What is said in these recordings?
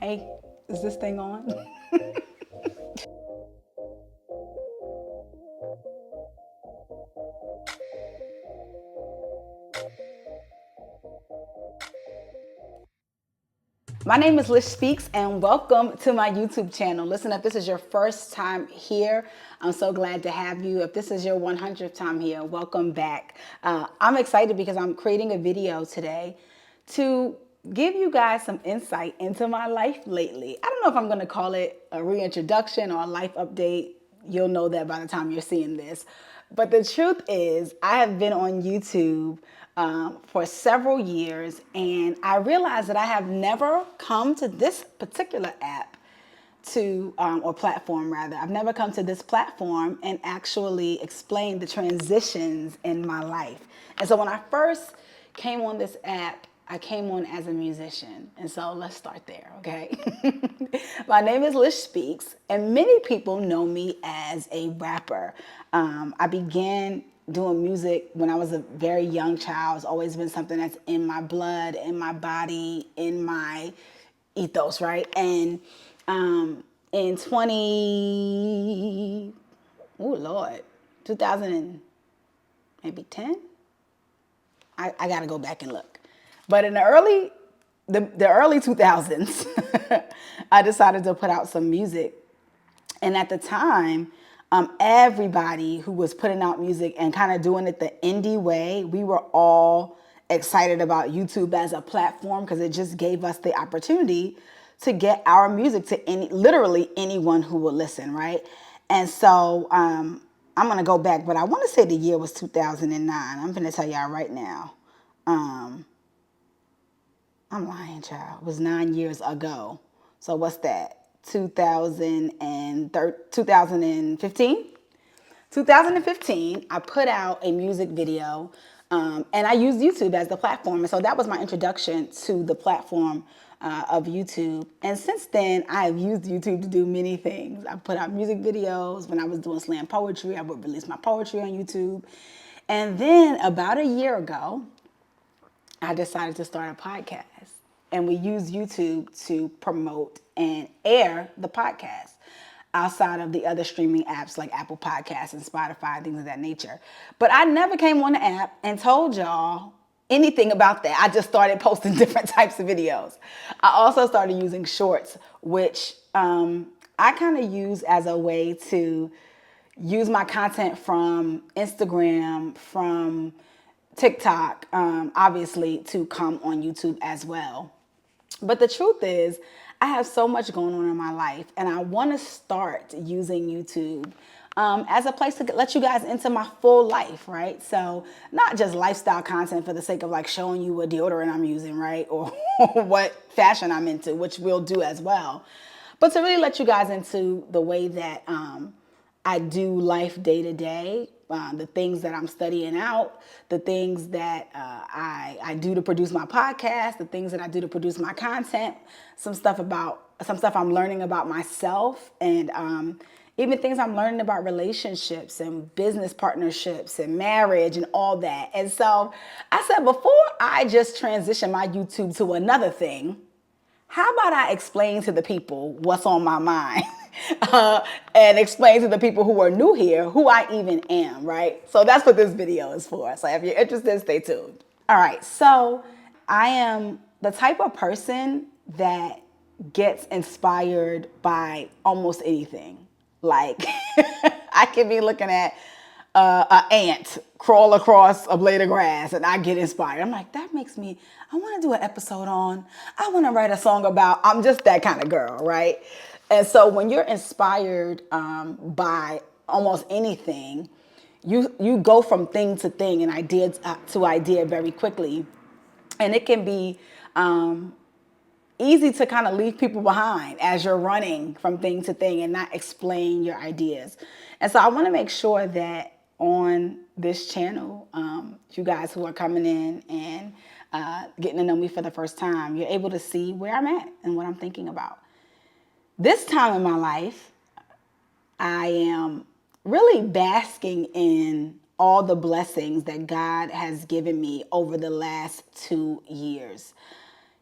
Hey, is this thing on? My name is Lish Speaks, and welcome to my YouTube channel. Listen, if this is your first time here, I'm so glad to have you. If this is your 100th time here, welcome back. I'm excited because I'm creating a video today to give you guys some insight into my life lately. I don't know if I'm going to call it a reintroduction or a life update. You'll know that by the time you're seeing this. But the truth is, I have been on YouTube for several years, and I realized that I have never come to this particular app or platform rather. I've never come to this platform and actually explained the transitions in my life. And so when I first came on this app, I came on as a musician. And so let's start there, okay? My name is Lish Speaks, and many people know me as a rapper. I began doing music when I was a very young child. It's always been something that's in my blood, in my body, in my ethos, right? And in 2000 and maybe 10. I got to go back and look. But in the early 2000s, I decided to put out some music. And at the time, everybody who was putting out music and kind of doing it the indie way, we were all excited about YouTube as a platform because it just gave us the opportunity to get our music to literally anyone who would listen, right? And so I'm going to go back, but I want to say the year was 2009. I'm going to tell y'all right now. I'm lying, child. It was 9 years ago. So what's that? 2015? 2015, I put out a music video, and I used YouTube as the platform. And so that was my introduction to the platform of YouTube. And since then, I have used YouTube to do many things. I put out music videos. When I was doing slam poetry, I would release my poetry on YouTube. And then about a year ago, I decided to start a podcast. And we use YouTube to promote and air the podcast outside of the other streaming apps like Apple Podcasts and Spotify, things of that nature. But I never came on the app and told y'all anything about that. I just started posting different types of videos. I also started using shorts, which I kind of use as a way to use my content from Instagram, from TikTok, obviously, to come on YouTube as well. But the truth is, I have so much going on in my life, and I want to start using YouTube as a place to let you guys into my full life, right? So not just lifestyle content for the sake of like showing you what deodorant I'm using, right? Or what fashion I'm into, which we'll do as well. But to really let you guys into the way that I do life day to day, the things that I'm studying out, the things that I do to produce my podcast, the things that I do to produce my content, some stuff I'm learning about myself, and even things I'm learning about relationships and business partnerships and marriage and all that. And so I said, before I just transition my YouTube to another thing, how about I explain to the people what's on my mind and explain to the people who are new here who I even am, right? So that's what this video is for. So if you're interested, stay tuned. All right, so I am the type of person that gets inspired by almost anything. Like I could be looking at an ant crawl across a blade of grass and I get inspired. I'm like, that makes me, I want to do an episode on, I want to write a song about, I'm just that kind of girl, right? And so when you're inspired by almost anything, you go from thing to thing and idea to idea very quickly. And it can be easy to kind of leave people behind as you're running from thing to thing and not explain your ideas. And so I want to make sure that on this channel, you guys who are coming in and getting to know me for the first time, you're able to see where I'm at and what I'm thinking about. This time in my life, I am really basking in all the blessings that God has given me over the last 2 years.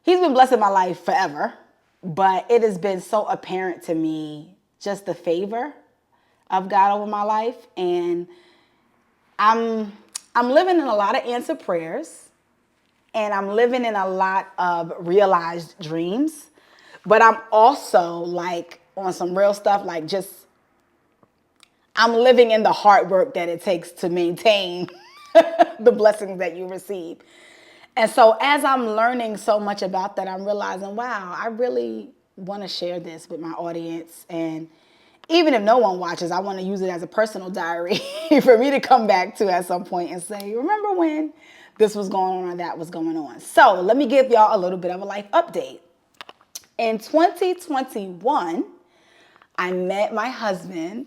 He's been blessing my life forever, But it has been so apparent to me just the favor of God over my life. And I'm living in a lot of answered prayers, and I'm living in a lot of realized dreams. But I'm also like on some real stuff, like just I'm living in the hard work that it takes to maintain the blessings that you receive. And so as I'm learning so much about that, I'm realizing, wow, I really want to share this with my audience. And even if no one watches, I want to use it as a personal diary for me to come back to at some point and say, remember when this was going on or that was going on. So let me give y'all a little bit of a life update. In 2021, I met my husband,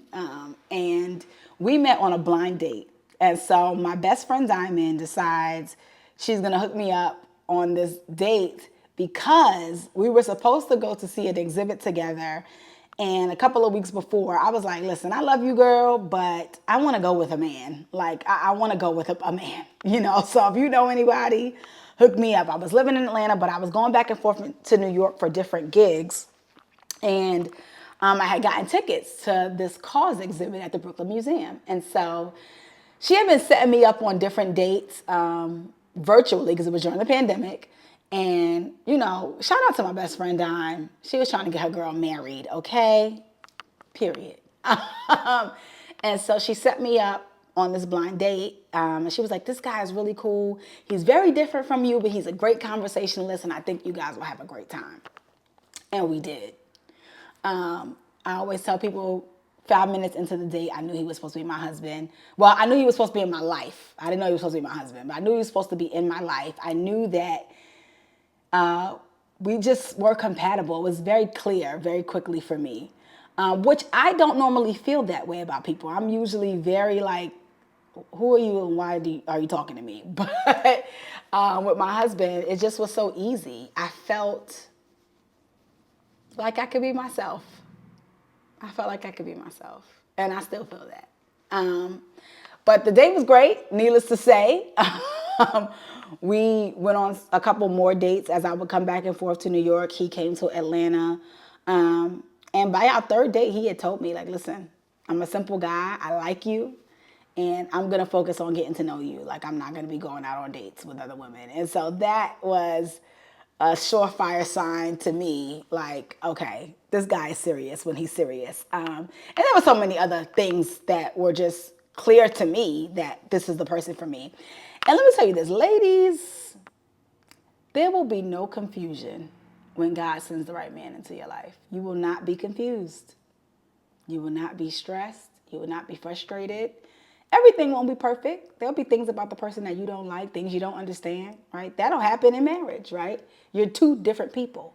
and we met on a blind date. And so my best friend Diamond decides she's going to hook me up on this date because we were supposed to go to see an exhibit together. And a couple of weeks before, I was like, listen, I love you, girl, but I want to go with a man. Like, I want to go with a man, So if you know anybody, hook me up. I was living in Atlanta, but I was going back and forth to New York for different gigs. And I had gotten tickets to this cause exhibit at the Brooklyn Museum. And so she had been setting me up on different dates virtually because it was during the pandemic. And, shout out to my best friend, Dime. She was trying to get her girl married, okay? Period. And so she set me up on this blind date. And she was like, this guy is really cool. He's very different from you, but he's a great conversationalist, and I think you guys will have a great time. And we did. I always tell people 5 minutes into the date, I knew he was supposed to be my husband. Well, I knew he was supposed to be in my life. I didn't know he was supposed to be my husband, but I knew he was supposed to be in my life. I knew that we just were compatible. It was very clear very quickly for me, which I don't normally feel that way about people. I'm usually very like, who are you and why are you talking to me? But with my husband, it just was so easy. I felt like I could be myself. I felt like I could be myself. And I still feel that. But the date was great, needless to say. We went on a couple more dates as I would come back and forth to New York. He came to Atlanta. And by our third date, he had told me, like, listen, I'm a simple guy. I like you. And I'm going to focus on getting to know you. Like, I'm not going to be going out on dates with other women. And so that was a surefire sign to me, like, okay, this guy is serious when he's serious. And there were so many other things that were just clear to me that this is the person for me. And let me tell you this, ladies, there will be no confusion when God sends the right man into your life. You will not be confused. You will not be stressed. You will not be frustrated. Everything won't be perfect. There'll be things about the person that you don't like, things you don't understand, right? That'll happen in marriage, right? You're two different people.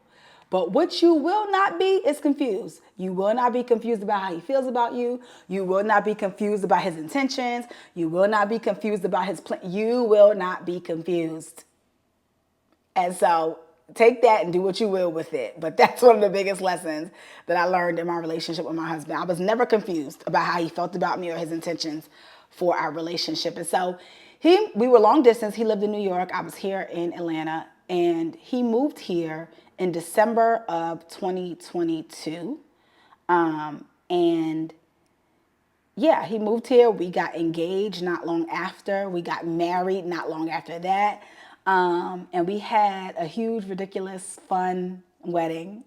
But what you will not be is confused. You will not be confused about how he feels about you. You will not be confused about his intentions. You will not be confused about his plan. You will not be confused. And so take that and do what you will with it. But that's one of the biggest lessons that I learned in my relationship with my husband. I was never confused about how he felt about me or his intentions for our relationship. And so we were long distance. He lived in New York. I was here in Atlanta. And he moved here in December of 2022. And yeah, he moved here. We got engaged not long after. We got married not long after that. And we had a huge, ridiculous, fun wedding.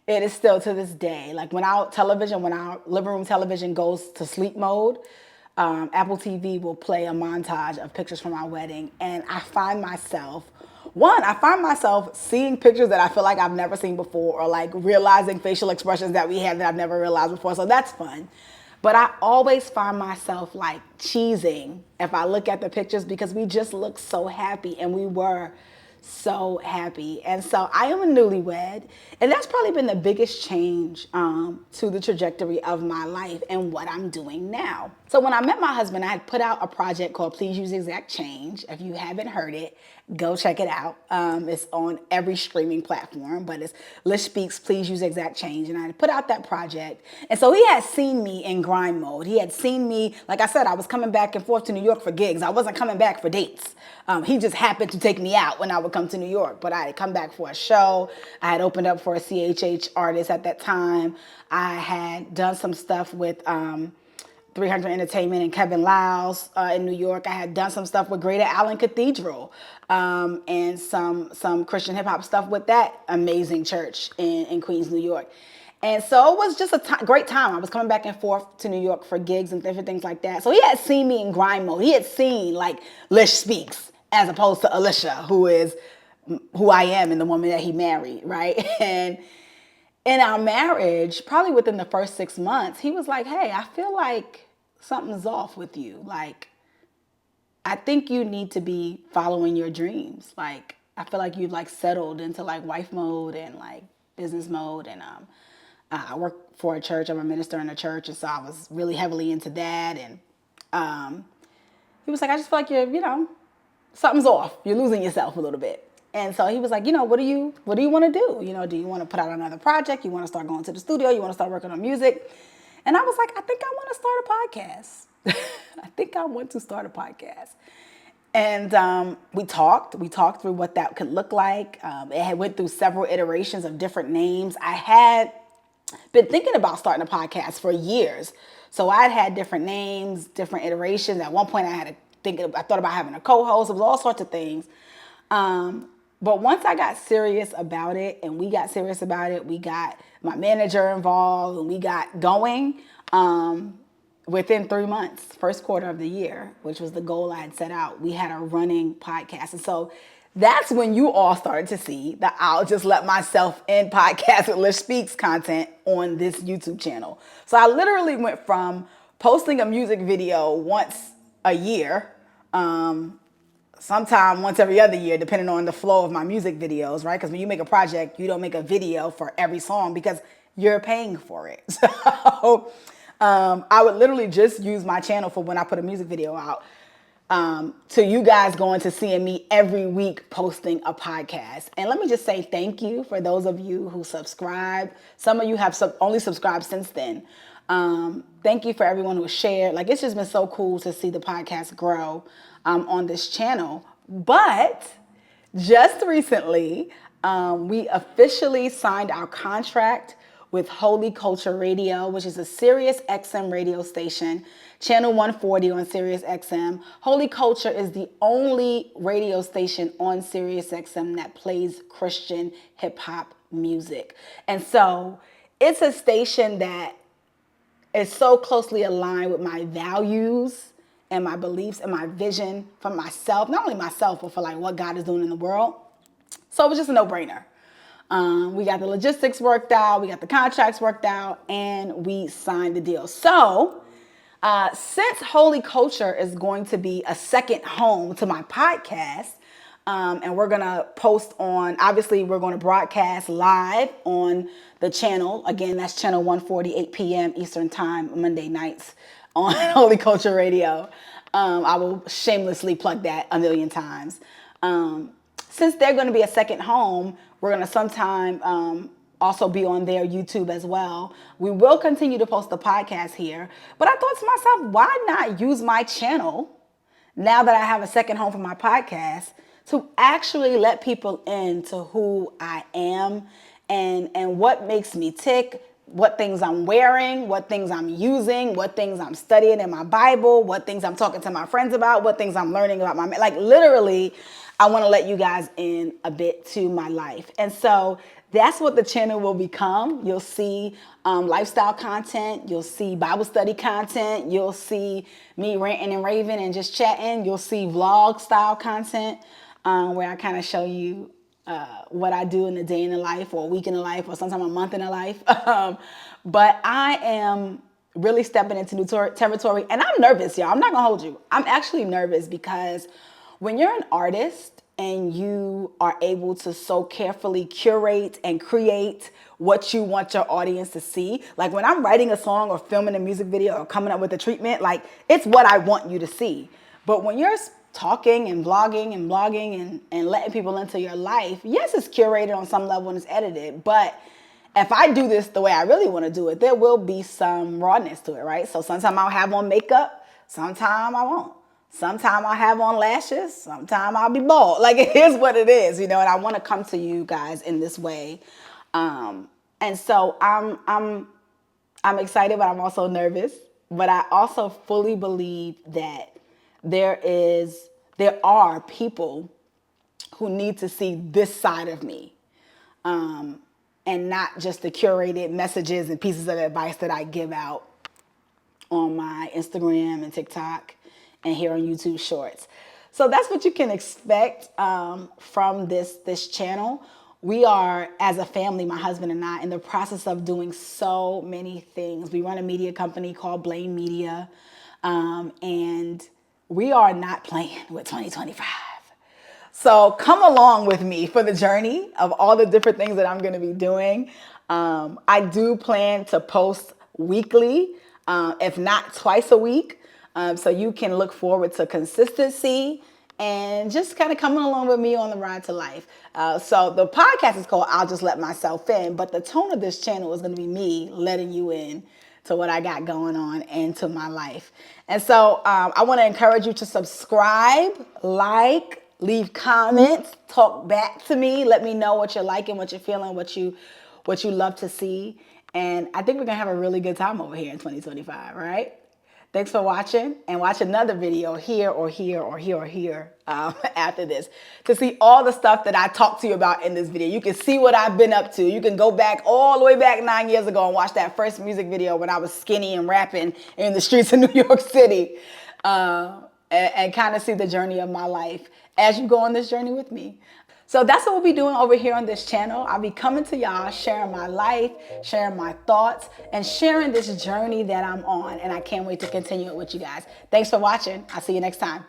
It is still to this day. Like when our living room television goes to sleep mode, Apple TV will play a montage of pictures from our wedding. And I find myself seeing pictures that I feel like I've never seen before, or like realizing facial expressions that we had that I've never realized before. So that's fun. But I always find myself like cheesing if I look at the pictures because we just look so happy, and we were so happy. And so I am a newlywed, and that's probably been the biggest change to the trajectory of my life and what I'm doing now. So when I met my husband, I had put out a project called Please Use Exact Change. If you haven't heard it, Go check it out. It's on every streaming platform, but it's Lish Speaks, Please Use Exact Change. And I put out that project. And so he had seen me in grind mode. He had seen me, like I said, I was coming back and forth to New York for gigs. I wasn't coming back for dates. He just happened to take me out when I would come to New York. But I had come back for a show. I had opened up for a CHH artist at that time. I had done some stuff with 300 Entertainment and Kevin Lyles in New York. I had done some stuff with Greater Allen Cathedral and some Christian hip hop stuff with that amazing church in Queens, New York. And so it was just a great time. I was coming back and forth to New York for gigs and different things like that. So he had seen me in grind mode. He had seen like Lish Speaks as opposed to Alicia, who I am and the woman that he married, right? And in our marriage, probably within the first 6 months, he was like, hey, I feel like something's off with you. Like, I think you need to be following your dreams. Like, I feel like you've like settled into like wife mode and like business mode. And I work for a church. I'm a minister in a church. And so I was really heavily into that. And he was like, I just feel like something's off. You're losing yourself a little bit. And so he was like, what do you want to do? Do you want to put out another project? You want to start going to the studio? You want to start working on music? And I was like, I think I want to start a podcast. I think I want to start a podcast. And we talked through what that could look like. It had went through several iterations of different names. I had been thinking about starting a podcast for years. So I'd had different names, different iterations. At one point I thought about having a co-host. It was all sorts of things. But once I got serious about it and we got serious about it, we got my manager involved and we got going within 3 months, first quarter of the year, which was the goal I had set out. We had a running podcast. And so that's when you all started to see that I'll just let myself in podcast with Lish Speaks content on this YouTube channel. So I literally went from posting a music video once a year, sometime once every other year, depending on the flow of my music videos, right? Because when you make a project, you don't make a video for every song because you're paying for it. So I would literally just use my channel for when I put a music video out to you guys going to seeing me every week posting a podcast. And let me just say thank you for those of you who subscribe. Some of you have only subscribed since then. Thank you for everyone who shared. Like, it's just been so cool to see the podcast grow on this channel. But just recently, we officially signed our contract with Holy Culture Radio, which is a Sirius XM radio station, channel 140 on Sirius XM. Holy Culture is the only radio station on Sirius XM that plays Christian hip hop music. And so it's a station that is so closely aligned with my values and my beliefs and my vision for myself, not only myself, but for like what God is doing in the world. So it was just a no-brainer. We got the logistics worked out, we got the contracts worked out, and we signed the deal. So since Holy Culture is going to be a second home to my podcast, and we're going to post on, obviously we're going to broadcast live on the channel. Again, that's channel 140, 8 p.m. Eastern time, Monday nights on Holy Culture Radio. I will shamelessly plug that a million times. Since they're going to be a second home, we're going to sometime also be on their YouTube as well. We will continue to post the podcast here. But I thought to myself, why not use my channel now that I have a second home for my podcast to actually let people into who I am and what makes me tick, what things I'm wearing, what things I'm using, what things I'm studying in my Bible, what things I'm talking to my friends about, what things I'm learning about like literally, I want to let you guys in a bit to my life. And so that's what the channel will become. You'll see lifestyle content. You'll see Bible study content. You'll see me ranting and raving and just chatting. You'll see vlog style content where I kind of show you what I do in a day in the life or a week in the life or sometimes a month in the life. But I am really stepping into new territory and I'm nervous, y'all. I'm not going to hold you. I'm actually nervous because when you're an artist and you are able to so carefully curate and create what you want your audience to see, like when I'm writing a song or filming a music video or coming up with a treatment, like it's what I want you to see. But when you're talking and vlogging and blogging and letting people into your life, yes, it's curated on some level and it's edited, but if I do this the way I really want to do it, there will be some rawness to it, right? So sometimes I'll have on makeup, sometimes I won't. Sometimes I'll have on lashes, sometimes I'll be bald. Like, it is what it is, and I want to come to you guys in this way. And so I'm excited, but I'm also nervous. But I also fully believe that there are people who need to see this side of me, and not just the curated messages and pieces of advice that I give out on my Instagram and TikTok and here on YouTube Shorts. So that's what you can expect from this channel. We are, as a family, my husband and I, in the process of doing so many things. We run a media company called Blame Media, and we are not playing with 2025. So come along with me for the journey of all the different things that I'm going to be doing. I do plan to post weekly, if not twice a week. So you can look forward to consistency and just kind of coming along with me on the ride to life. So the podcast is called I'll Just Let Myself In, but the tone of this channel is going to be me letting you in to what I got going on and to my life. And so I want to encourage you to subscribe, like, leave comments, talk back to me. Let me know what you're liking, what you're feeling, what you love to see. And I think we're going to have a really good time over here in 2025, right? Thanks for watching, and watch another video here or here or here or here after this to see all the stuff that I talked to you about in this video. You can see what I've been up to. You can go back all the way back 9 years ago and watch that first music video when I was skinny and rapping in the streets of New York City, and kind of see the journey of my life as you go on this journey with me. So that's what we'll be doing over here on this channel. I'll be coming to y'all, sharing my life, sharing my thoughts, and sharing this journey that I'm on. And I can't wait to continue it with you guys. Thanks for watching. I'll see you next time.